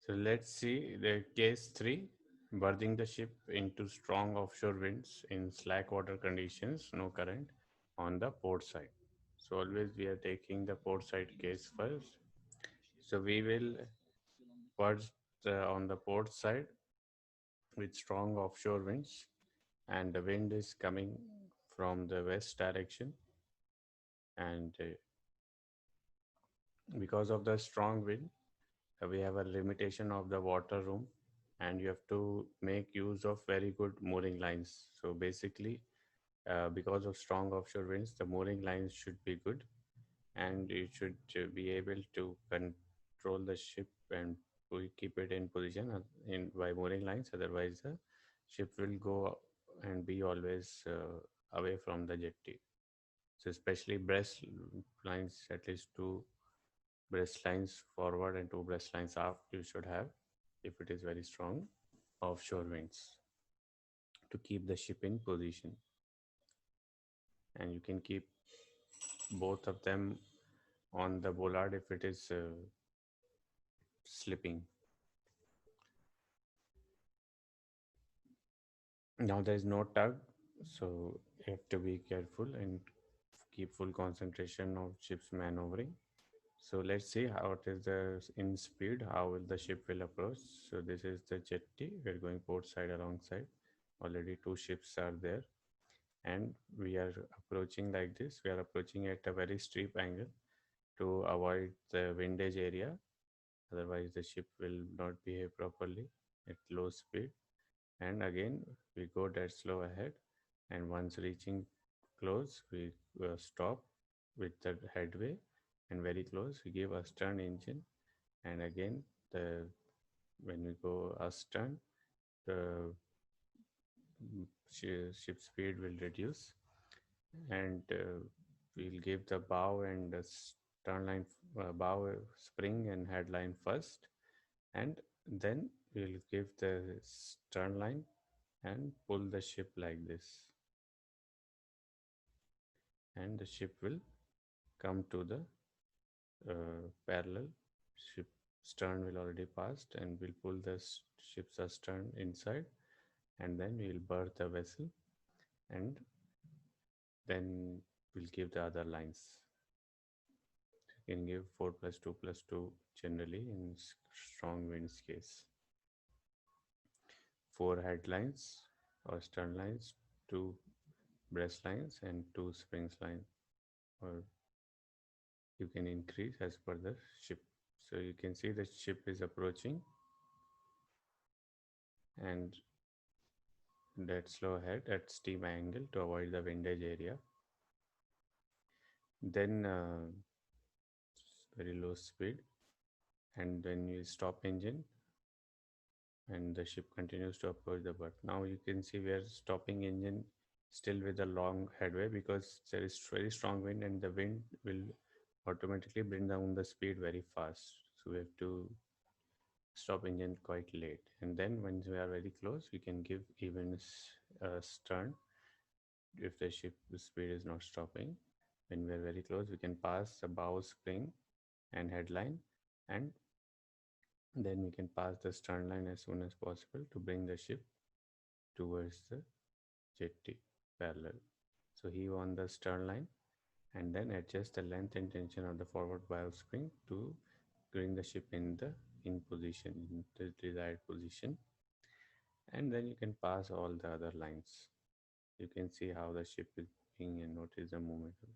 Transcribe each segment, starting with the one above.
So let's see the case 3, berthing the ship into strong offshore winds in slack water conditions, no current, on the port side. So always we are taking the port side case first. So we will berth on the port side with strong offshore winds, and the wind is coming from the west direction, and because of the strong wind, we have a limitation of the water room, and you have to make use of very good mooring lines. So basically, because of strong offshore winds, the mooring lines should be good, and you should be able to control the ship and we keep it in position in by mooring lines. Otherwise, the ship will go and be always away from the jetty. So especially breast lines, at least two breast lines forward and two breast lines aft you should have if it is very strong offshore winds to keep the ship in position. And you can keep both of them on the bollard if it is slipping. Now there is no tug, so you have to be careful and keep full concentration of ship's maneuvering. So let's see how it is the in speed, how will the ship will approach. So this is the jetty. We're going port side alongside. Already two ships are there, and we are approaching like this. We are approaching at a very steep angle to avoid the windage area. Otherwise, the ship will not behave properly at low speed. And again, we go dead slow ahead. And once reaching close, we stop with the headway, and very close, we give astern engine. And again, the when we go astern, the ship speed will reduce, and we'll give the bow and the stern line, bow spring and headline first, and then we'll give the stern line and pull the ship like this, and the ship will come to the parallel. Ship stern will already passed, and we'll pull the ship's stern inside, and then we'll berth the vessel, and then we'll give the other lines. You can give 4 plus 2 plus 2 generally in strong winds case. 4 headlines or stern lines, 2 breast lines, and 2 springs line, or you can increase as per the ship. So you can see the ship is approaching and dead slow ahead at steep angle to avoid the windage area. Then very low speed, and then you stop engine, and the ship continues to approach the berth. Now you can see we are stopping engine still with a long headway because there is very strong wind, and the wind will automatically bring down the speed very fast. So we have to stop engine quite late, and then when we are very close, we can give even stern if the ship speed is not stopping. When we are very close, we can pass the bow spring and headline, and then we can pass the stern line as soon as possible to bring the ship towards the jetty parallel. So heave on the stern line and then adjust the length and tension of the forward bow spring to bring the ship in position, in the desired position, and then you can pass all the other lines. You can see how the ship is moving and notice the movement of it.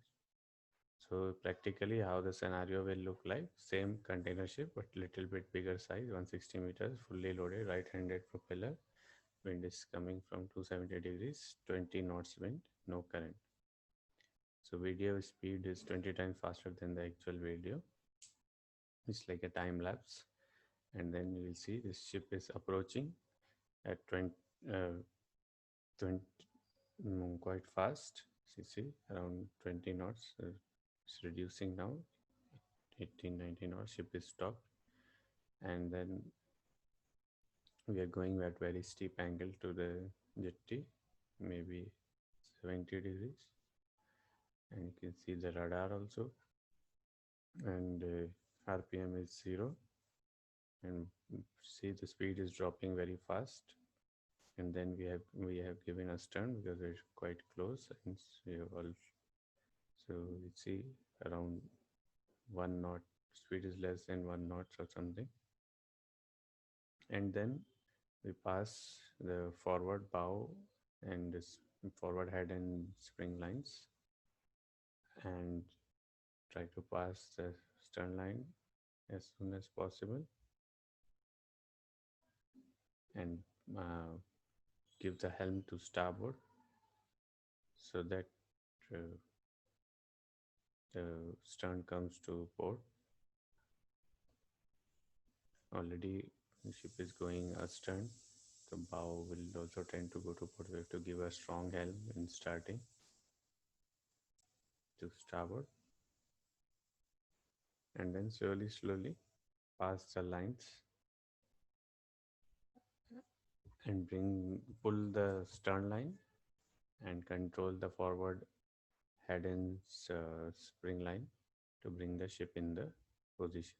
So practically how the scenario will look like, same container ship but little bit bigger size, 160 meters, fully loaded, right-handed propeller. Wind is coming from 270 degrees, 20 knots wind, no current. So video speed is 20 times faster than the actual video. It's like a time lapse. And then you will see this ship is approaching at 20, uh, 20 quite fast. See, around 20 knots. It's reducing now. 18, 19 knots. Ship is stopped. And then we are going at very steep angle to the jetty, maybe 70 degrees. And you can see the radar also. And RPM is 0. and see the speed is dropping very fast. And then we have given a stern because we're quite close, and we have all, so we see around 1 knot, speed is less than 1 knot or something. And then we pass the forward bow and this forward head and spring lines, and try to pass the stern line as soon as possible, and uh, give the helm to starboard so that uh, the stern comes to port. Already the ship is going astern. The bow will also tend to go to port. We have to give a strong helm in starting to starboard, and then slowly pass the lines and pull the stern line and control the forward head and spring line to bring the ship in the position.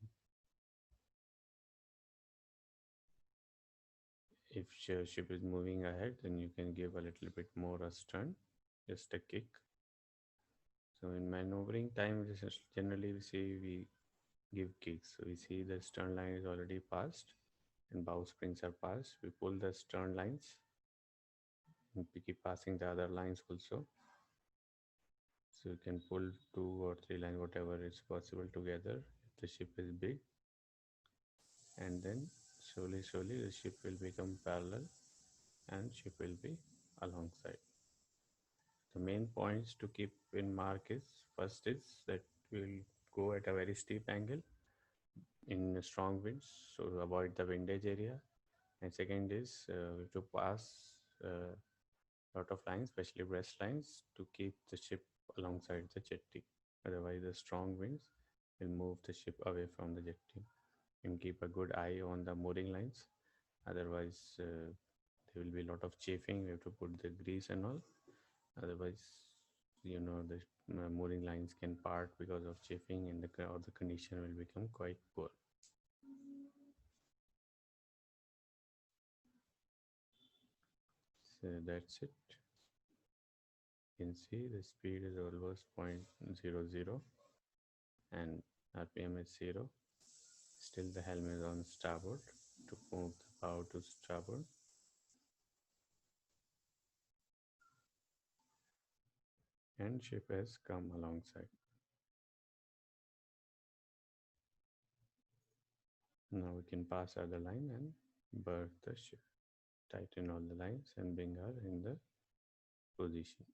If ship is moving ahead, then you can give a little bit more astern, just a kick. So in maneuvering time, generally we give kicks. So we see the stern line is already passed and bow springs are passed. We pull the stern lines and we keep passing the other lines also. So you can pull 2 or 3 lines, whatever is possible together if the ship is big. And then slowly the ship will become parallel and ship will be alongside. The main points to keep in mark is, first is that we'll go at a very steep angle in strong winds, so avoid the windage area. And second is we have to pass a lot of lines, especially breast lines, to keep the ship alongside the jetty. Otherwise, the strong winds will move the ship away from the jetty. And keep a good eye on the mooring lines. Otherwise, there will be a lot of chafing. We have to put the grease and all. Otherwise, the mooring lines can part because of chafing, and the condition will become quite poor. So that's it. You can see the speed is almost 0.00 and RPM is 0. Still the helm is on starboard to move the bow to starboard. And ship has come alongside. Now we can pass other line and berth the ship. Tighten all the lines and bring her in the position.